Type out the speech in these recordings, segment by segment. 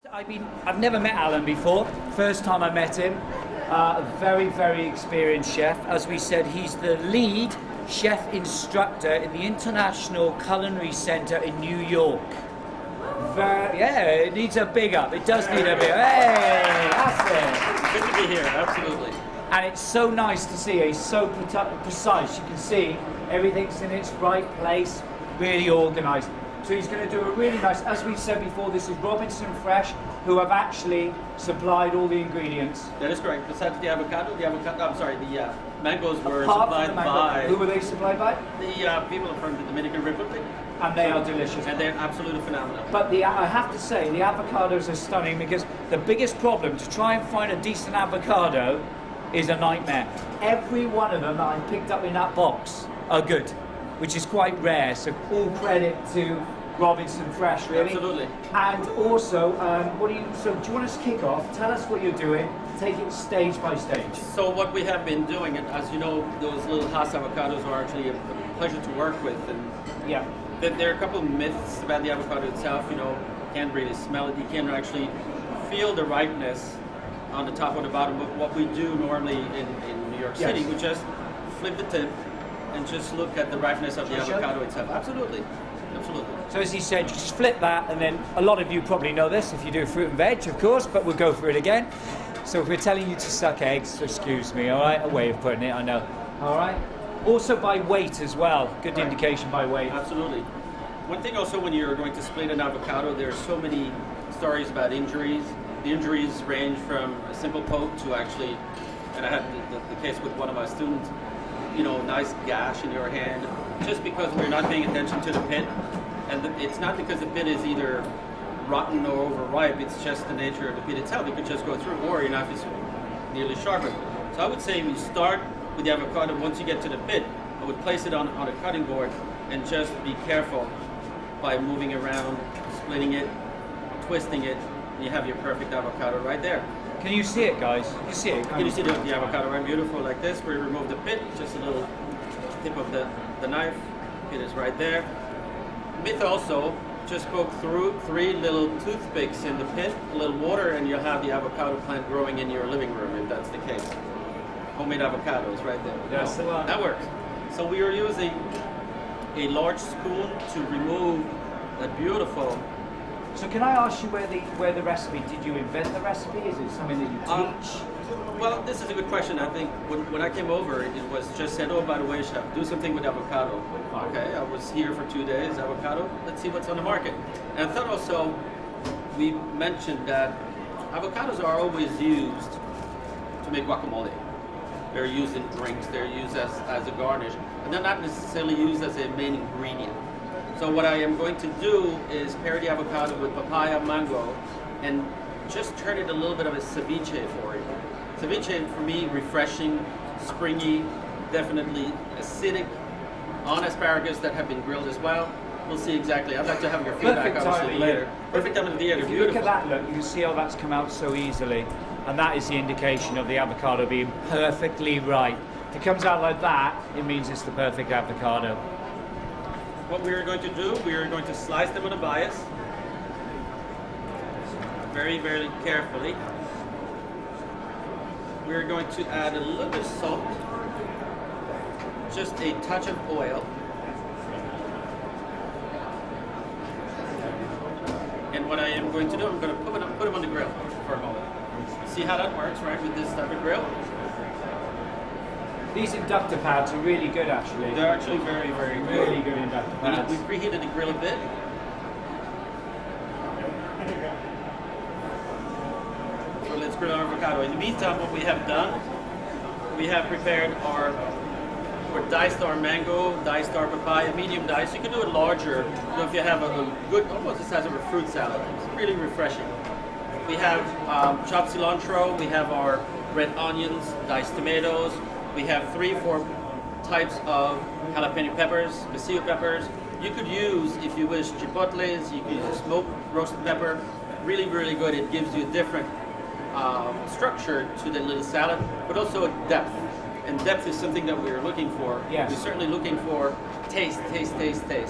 I've never met Alain before. First time I met him. A very, very experienced chef. As we said, he's the lead chef instructor in the International Culinary Center in New York. Yeah, it needs a big up. It does need a big up. Hey, that's it. Good to be here, absolutely. And it's so nice to see. He's so precise. You can see everything's in its right place, really organised. So he's going to do a really nice, as we said before, this is Robinson Fresh, who have actually supplied all the ingredients. That is correct. Besides the mangoes were Apart from supplied the mango, by... Who were they supplied by? The people from the Dominican Republic. And they are delicious. And they're absolutely phenomenal. But I have to say, the avocados are stunning because the biggest problem to try and find a decent avocado is a nightmare. Every one of them that I picked up in that box are good, which is quite rare. So all credit to Robinson Fresh, really. Absolutely. And also, do you want us to kick off? Tell us what you're doing. Take it stage by stage. So what we have been doing, and as you know, those little Hass avocados are actually a pleasure to work with. And yeah. There are a couple of myths about the avocado itself. You know, you can't really smell it. You can't actually feel the ripeness on the top or the bottom. But what we do normally in New York City, we just flip the tip and just look at the ripeness of the avocado itself. Absolutely. Absolutely. So as he said, you just flip that, and then a lot of you probably know this if you do fruit and veg, of course, but we'll go through it again. So if we're telling you to suck eggs, excuse me, all right? A way of putting it, I know. All right? Also by weight as well. Good indication by weight. Absolutely. One thing also, when you're going to split an avocado, there are so many stories about injuries. The injuries range from a simple poke to actually, and I had the case with one of my students, you know, nice gash in your hand, just because we're not paying attention to the pit. And it's not because the pit is either rotten or overripe, it's just the nature of the pit itself. It could just go through, or your knife is nearly sharpened. So I would say we start with the avocado. Once you get to the pit, I would place it on a cutting board and just be careful by moving around, splitting it, twisting it, and you have your perfect avocado right there. Can you see it, guys? You see it? Can you see the avocado right beautiful like this, where you remove the pit, just a little tip of the knife, it is right there. Myth also, just poke through 3 little toothpicks in the pit, a little water, and you'll have the avocado plant growing in your living room, if that's the case. Homemade avocados right there. Yes, that works. So we are using a large spoon to remove that beautiful. So can I ask you where the recipe, did you invent the recipe? Is it something that you teach? Well, this is a good question. I think when I came over, it was just said, oh, by the way, chef, do something with avocado. Okay, I was here for 2 days, avocado, let's see what's on the market. And I thought also, we mentioned that avocados are always used to make guacamole. They're used in drinks, they're used as a garnish, and they're not necessarily used as a main ingredient. So what I am going to do is pair the avocado with papaya, mango, and just turn it a little bit of a ceviche for you. Ceviche, for me, refreshing, springy, definitely acidic, on asparagus that have been grilled as well. We'll see exactly. I'd like to have your feedback obviously later. Perfect time of the year. If you look at that look, you can see how that's come out so easily. And that is the indication of the avocado being perfectly ripe. If it comes out like that, it means it's the perfect avocado. What we are going to do, we are going to slice them on a bias. Very, very carefully. We're going to add a little bit of salt, just a touch of oil, and what I am going to do, I'm going to put them on the grill for a moment. See how that works, right, with this type of grill? These inductor pads are really good, actually. They're actually very, very good. Really good inductor pads. We've preheated the grill a bit. So let's grill our avocado. In the meantime, what we have done, we have prepared our diced our mango, diced our papaya, medium diced. You can do it larger, you know, if you have a good, almost the size of a fruit salad. It's really refreshing. We have chopped cilantro, we have our red onions, diced tomatoes, we have 3-4 types of jalapeno peppers, pasilla peppers. You could use, if you wish, chipotles, you could use smoked roasted pepper. Really, really good. It gives you a different structure to the little salad, but also a depth. And depth is something that we're looking for. Yes. We're certainly looking for taste.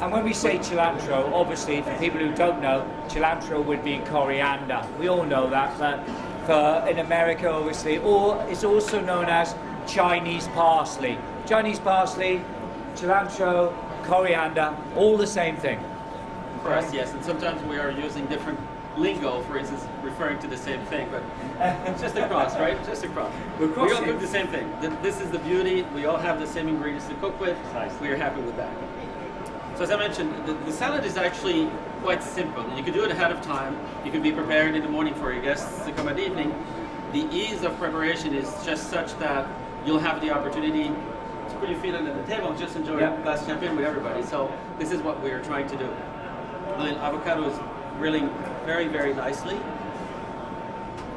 And when we say cilantro, obviously for people who don't know, cilantro would be coriander. We all know that, but in America, obviously, or it's also known as Chinese parsley. Chinese parsley, cilantro, coriander, all the same thing. For us, yes, and sometimes we are using different lingo, for instance, referring to the same thing, but it's just a cross, right? Just a cross. We're We all crossing. cook the same thing. This is the beauty. We all have the same ingredients to cook with. Nice. We are happy with that. So as I mentioned, the salad is actually quite simple. You could do it ahead of time. You could be prepared in the morning for your guests to come at evening. The ease of preparation is just such that you'll have the opportunity to put your feet under the table and just enjoy a glass of champagne with everybody. So this is what we are trying to do. The avocado is grilling very, very nicely.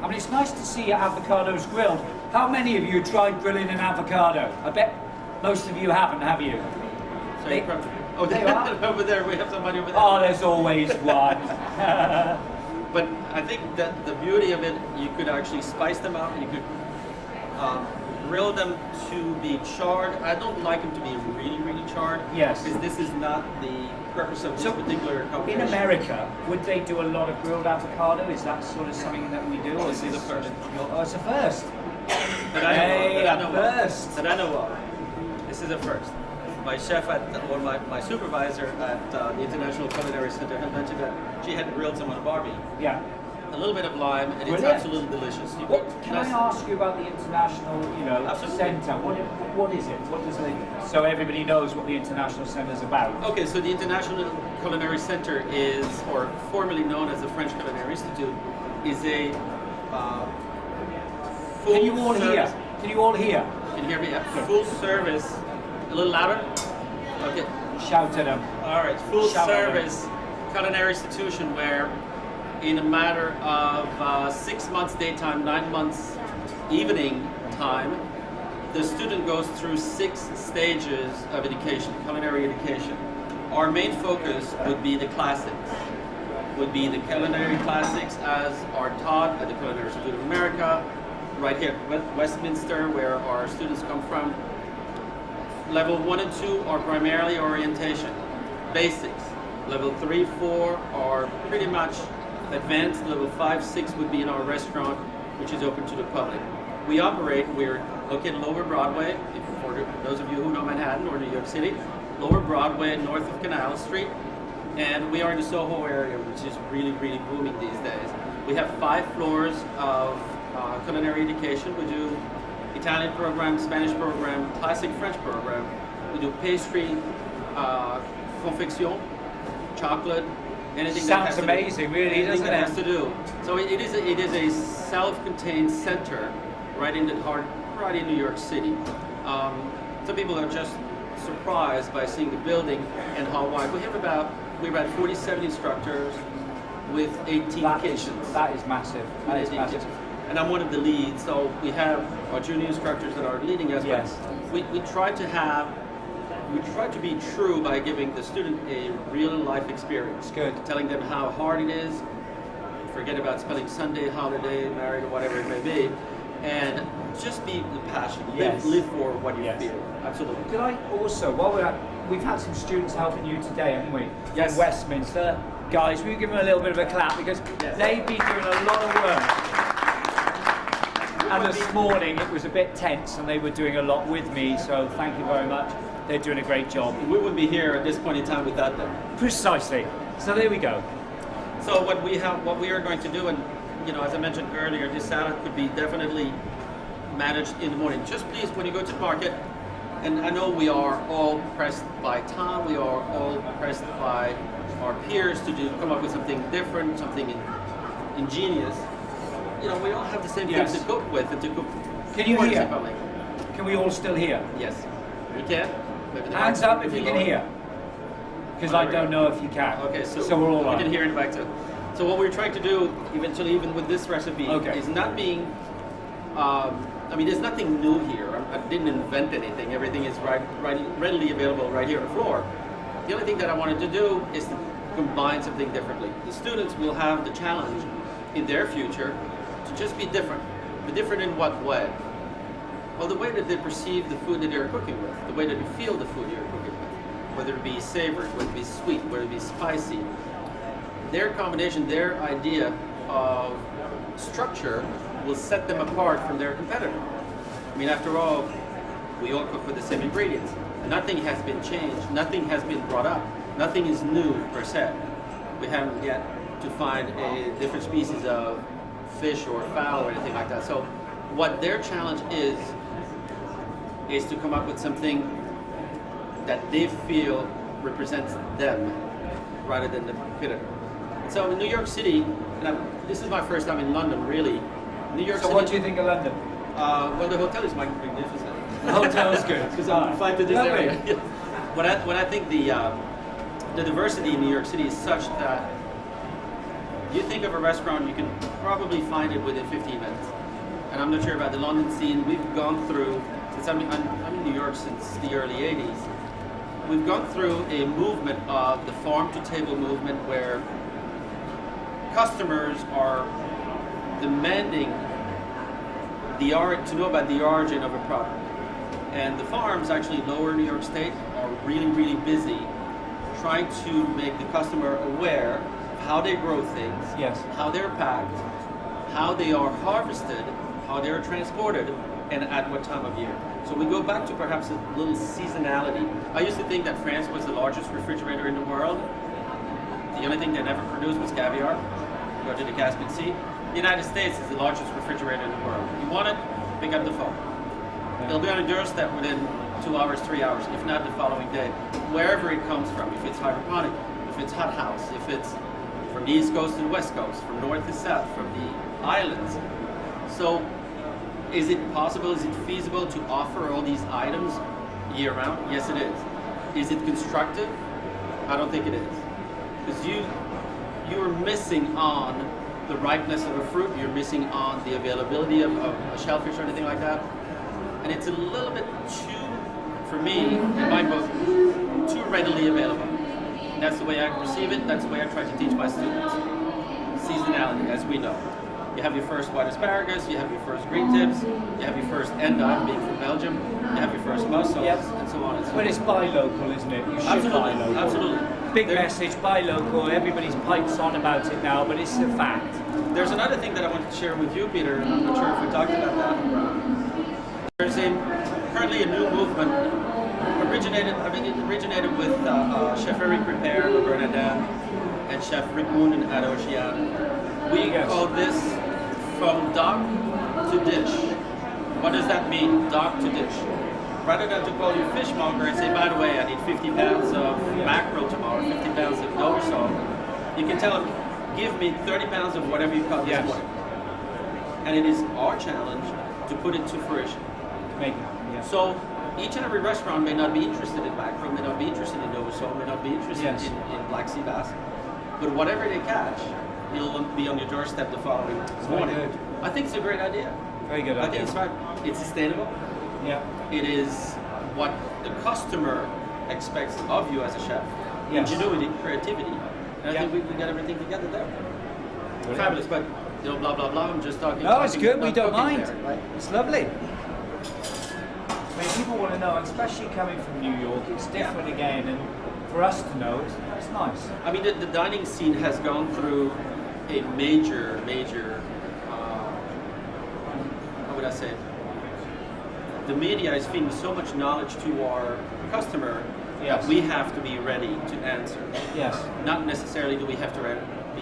I mean, it's nice to see avocados grilled. How many of you tried grilling an avocado? I bet most of you haven't, have you? So They- oh, they are? over there. We have somebody over there. Oh, there's always one. But I think that the beauty of it, you could actually spice them up. You could grill them to be charred. I don't like them to be really, really charred. Yes. Because this is not the purpose of this So, particular in combination. America, would they do a lot of grilled avocado? Is that sort of something that we do? Or This is the first. Oh, it's a first. That I know Hey, of. That I know of. first. That I know of. This is a first. My chef or my supervisor at the International Culinary Center had mentioned that she had grilled some on a Barbie. Yeah. A little bit of lime, and it's Brilliant. absolutely delicious. You What, could- can I ask you about the International, Absolutely. Centre? What is it? What does it? So everybody knows what the International Centre is about. Okay, so the International Culinary Center is, or formerly known as the French Culinary Institute, is a full Can you all hear? service- Can you all hear? Can you hear me? Yeah. Full service. A little louder? Okay. Shout at them. All right. Full Shout at service culinary institution where, in a matter of 6 months daytime, 9 months evening time, the student goes through 6 stages of education, culinary education. Our main focus would be the classics, would be the culinary classics as are taught at the Culinary Institute of America, right here at Westminster, where our students come from. Level 1 and 2 are primarily orientation, basics. Level 3, 4 are pretty much advanced. Level 5, 6 would be in our restaurant, which is open to the public. We're located Lower Broadway, for those of you who know Manhattan or New York City, Lower Broadway, north of Canal Street. And we are in the Soho area, which is really, really booming these days. We have 5 floors of culinary education. We do Italian program, Spanish program, classic French program. We do pastry, confection, chocolate, anything that has Sounds amazing, really, anything doesn't that it? has to do. So it is a self-contained center right in the heart, right in New York City. Some people are just surprised by seeing the building and how wide. We're about 47 instructors with 18 kitchens. That is massive. That is 18 massive. kitchens. And I'm one of the leads, so we have our junior instructors that are leading us. Yes. But we try to be true by giving the student a real life experience. Good. Telling them how hard it is. Forget about spelling Sunday, holiday, married, or whatever it may be, and just be passionate. Yes. Live for what you Yes. feel. Absolutely. Could I also, while we've had some students helping you today, haven't we? Yes. From Westminster. Guys, will you give them a little bit of a clap because Yes. they've been doing a lot of work. And this morning it was a bit tense and they were doing a lot with me, so thank you very much. They're doing a great job. We wouldn't be here at this point in time without them. Precisely. So there we go. So what we are going to do, and as I mentioned earlier, this salad could be definitely managed in the morning. Just please, when you go to the market, and I know we are all pressed by time, we are all pressed by our peers to come up with something different, something ingenious. We all have the same Yes. things to cook with and to cook. Can you for hear? the public. Can we all still hear? Yes, we can. Maybe the Hands mic up would if be you can lower. hear. Because I don't know if you can. Okay, so we're all we on. can hear in the back too. So what we're trying to do, eventually, even with this recipe, Okay. is not being. There's nothing new here. I didn't invent anything. Everything is readily available right here on the floor. The only thing that I wanted to do is to combine something differently. The students will have the challenge in their future to just be different. But different in what way? Well, the way that they perceive the food that they're cooking with, the way that you feel the food you're cooking with, whether it be savory, whether it be sweet, whether it be spicy, their combination, their idea of structure will set them apart from their competitor. I mean, after all, we all cook with the same ingredients. Nothing has been changed, nothing has been brought up, nothing is new per se. We haven't yet to find a different species of fish or fowl or anything like that. So what their challenge is to come up with something that they feel represents them rather than the competitor. So in New York City, and this is my first time in London really, New York City. So what do you think of London? Well, the hotel is magnificent. The hotel is good. Because I'm flying to this Lovely. area. When I think the diversity in New York City is such that you think of a restaurant, you can probably find it within 15 minutes. And I'm not sure about the London scene. We've gone through, since I'm in New York since the early 80s, we've gone through a movement of the farm-to-table movement where customers are demanding to know about the origin of a product. And the farms actually lower New York State are really, really busy trying to make the customer aware of how they grow things, Yes. how they're packed, how they are harvested, how they are transported, and at what time of year. So we go back to perhaps a little seasonality. I used to think that France was the largest refrigerator in the world. The only thing they never produced was caviar. Go to the Caspian Sea. The United States is the largest refrigerator in the world. You want it, pick up the phone. It'll be on your doorstep within 2 hours, 3 hours, if not the following day, wherever it comes from. If it's hydroponic, if it's hot house, if it's from the East Coast to the West Coast, from north to south, from the islands. So is it possible, is it feasible to offer all these items year round? Yes, it is. Is it constructive? I don't think it is. Because you are missing on the ripeness of a fruit, you're missing on the availability of a shellfish or anything like that. And it's a little bit too, for me, in my book, too readily available. And that's the way I perceive it, that's the way I try to teach my students. Seasonality, as we know. You have your first white asparagus, you have your first green tips, you have your first endive, being from Belgium, you have your first mussels, Yep. and so on and so But on. it's buy local, isn't it? You should Absolutely, buy local. absolutely. Big There- message, buy local. Everybody's pipes on about it now, but it's a fact. There's another thing that I wanted to share with you, Peter, and I'm not sure if we talked about that. There's currently a new movement it originated with Chef Eric Ripert of Bernardin and Chef Rick Moonen at Oceana. We Yes. call this from dock to dish. What does that mean, dock to dish? Rather than to call you fishmonger and say, by the way, I need 50 pounds of mackerel tomorrow, 50 pounds of Dover salt, you can tell them, give me 30 pounds of whatever you caught this Yes. morning. And it is our challenge to put it to fruition. Make it. Yeah. So each and every restaurant may not be interested in mackerel, may not be interested in Dover salt, may not be interested Yes. in Black Sea bass. But whatever they catch, it'll be on your doorstep the following morning. good. I think it's a great idea. Very good I think idea. it's right. It's sustainable. Yeah. It is what the customer expects of you as a chef. Yes. Ingenuity, creativity. And I Yeah. think we got everything together there. Brilliant. Fabulous, but blah blah blah. I'm just talking. No, it's talking, good. We not don't cooking mind. there, right? It's lovely. I mean, people want to know, and especially coming from New York, it's different again, and for us to know, it's nice. I mean, the dining scene has gone through a major, how would I say? The media is feeding so much knowledge to our customer Yes. that we have to be ready to answer. Yes. Not necessarily do we have to be ready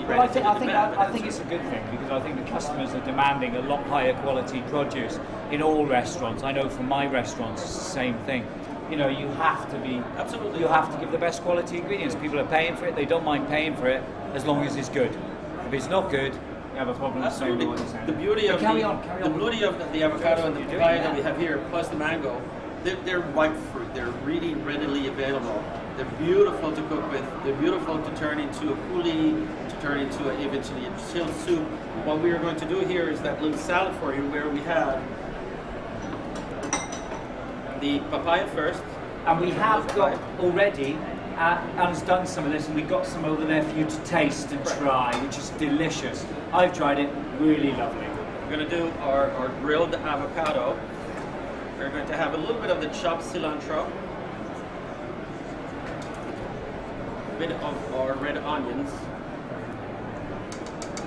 Well, I to think, the I think, demand, but I think it's a good thing because I think the customers are demanding a lot higher quality produce in all restaurants. I know from my restaurants, it's the same thing. You know, you have to be, Absolutely. you have to give the best quality ingredients. People are paying for it. They don't mind paying for it as long as it's good. If it's not good, you have a problem. Absolutely. Saying what you're saying. The beauty But of carry the, on, carry the on. beauty of the avocado and the You're doing papaya that. that we have here, plus the mango, they're ripe fruit. They're really readily available. They're beautiful to cook with. They're beautiful to turn into a coulis, to turn into eventually a chilled soup. What we are going to do here is that little salad for you, where we have the papaya first. And we have got already, Alan's done some of this, and we've got some over there for you to taste and try, which is delicious. I've tried it, really lovely. We're going to do our grilled avocado. We're going to have a little bit of the chopped cilantro, a bit of our red onions.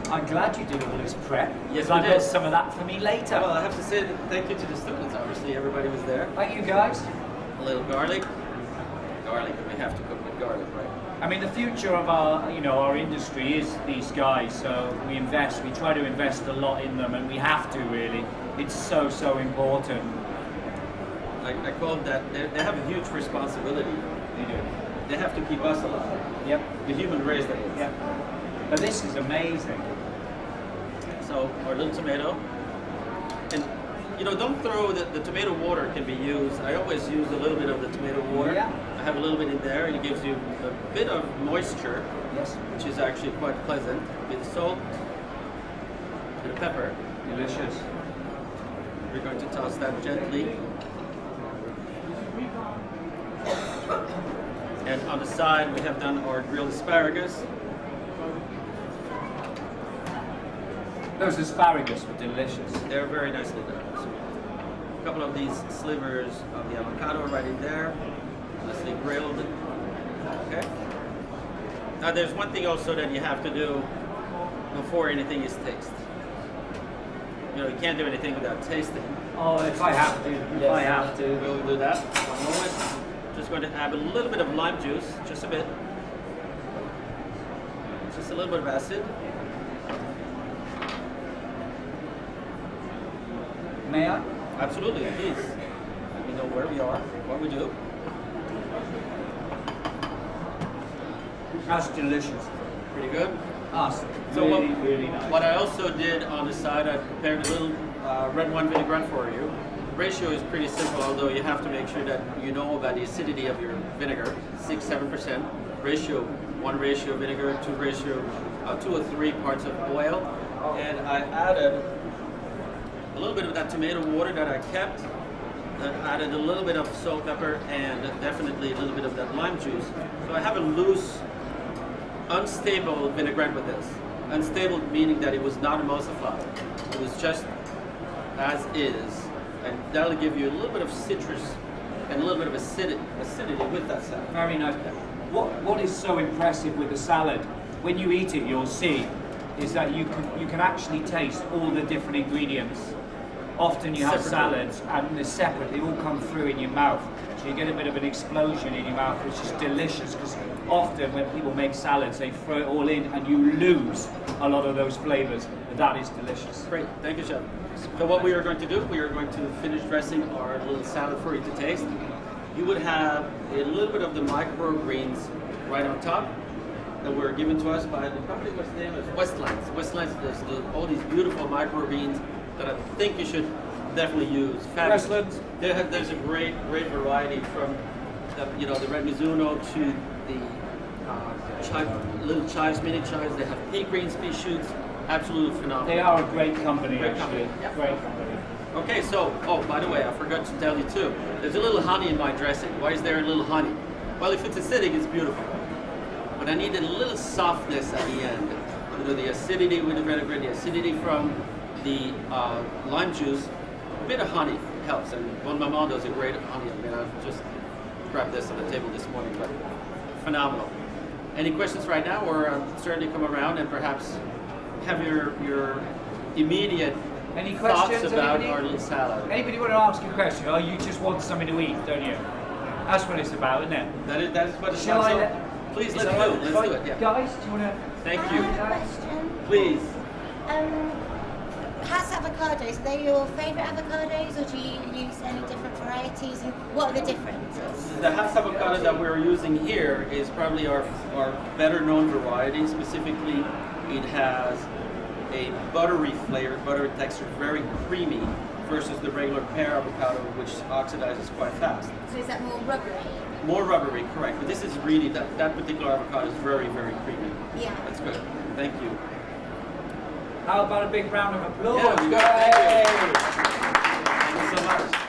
I'm glad you did all this prep. Yes, I we got did. some of that for me later. Well, I have to say thank you to the students. Obviously, everybody was there. Are you guys? A little garlic. Garlic, we have to cook with garlic, right? I mean, the future of our industry is these guys. So we try to invest a lot in them, and we have to really. It's so important. I call it that they have a huge responsibility. They do. They have to keep us alive. Yep. The human race, that is. Yep. But this is amazing. So our little tomato, and don't throw the tomato water can be used. I always use a little bit of the tomato water. Yeah. I have a little bit in there, and it gives you a bit of moisture, Yes. which is actually quite pleasant. With salt, and pepper. Delicious. We're going to toss that gently. And on the side, we have done our grilled asparagus. Those asparagus were delicious. They're very nicely done. So a couple of these slivers of the avocado right in there, nicely grilled. Okay. Now there's one thing also that you have to do before anything is tasted. You can't do anything without tasting. Oh, if I have to. I have to. We'll do that. One moment. Just going to add a little bit of lime juice, just a bit. Just a little bit of acid. May I? Absolutely, please. Let me know where we are, what we do. That's delicious. Pretty good. That's So really nice. what I also did on the side, I prepared a little red wine vinaigrette for you. Ratio is pretty simple, although you have to make sure that you know about the acidity of your vinegar, 6-7%. Ratio, 1 ratio vinegar, 2 or 3 parts of oil. And I added a little bit of that tomato water that I kept. I added a little bit of salt, pepper, and definitely a little bit of that lime juice. So I have a loose, unstable vinaigrette with this. Unstable meaning that it was not emulsified. It was just as is. And that'll give you a little bit of citrus and a little bit of acidity with that salad. Very nice. What is so impressive with the salad, when you eat it, you'll see, is that you can actually taste all the different ingredients. Often you have Separately. salads and they're separate, they all come through in your mouth. So you get a bit of an explosion in your mouth, which is delicious, because often when people make salads, they throw it all in and you lose a lot of those flavors. But that is delicious. Great, thank you, Chef. So what we are going to do, we are going to finish dressing our little salad for you to taste. You would have a little bit of the microgreens right on top that were given to us by the company, what's the name? It's Westlands. Westlands does all these beautiful microgreens that I think you should definitely use. Fabulous. Westlands. There's a great variety from the red mizuno to the little chives, mini chives. They have pea greens, pea shoots. Absolutely phenomenal. They are a great company, Great actually. company. Yep. Great company. Okay, so, by the way, I forgot to tell you too. There's a little honey in my dressing. Why is there a little honey? Well, if it's acidic, it's beautiful. But I needed a little softness at the end. The acidity with the vinaigrette, the acidity from the lime juice, a bit of honey helps. And Bon Maman does a great honey. I mean, I just grabbed this on the table this morning, but phenomenal. Any questions right now, or certainly come around and perhaps have your immediate Any thoughts questions? about Anybody? our little salad. Anybody want to ask you a question? Oh, you just want something to eat, don't you? That's what it's about, isn't it? That is what it's Shall about. I So, let- please, is let's that do all it. right? Let's do it. Yeah. Guys, do you want to? Thank I you. have a question. Please. Hass avocados, are they your favourite avocados, or do you use any different varieties? And what are the differences? The Hass avocado that we're using here is probably our better known variety. Specifically, it has a buttery flavor, buttery texture, very creamy, versus the regular pear avocado, which oxidizes quite fast. So is that more rubbery? More rubbery, correct. But this is really, that particular avocado is very, very creamy. Yeah. That's good. Thank you. How about a big round of applause? Yeah, we got it. Thank you. Thank you so much.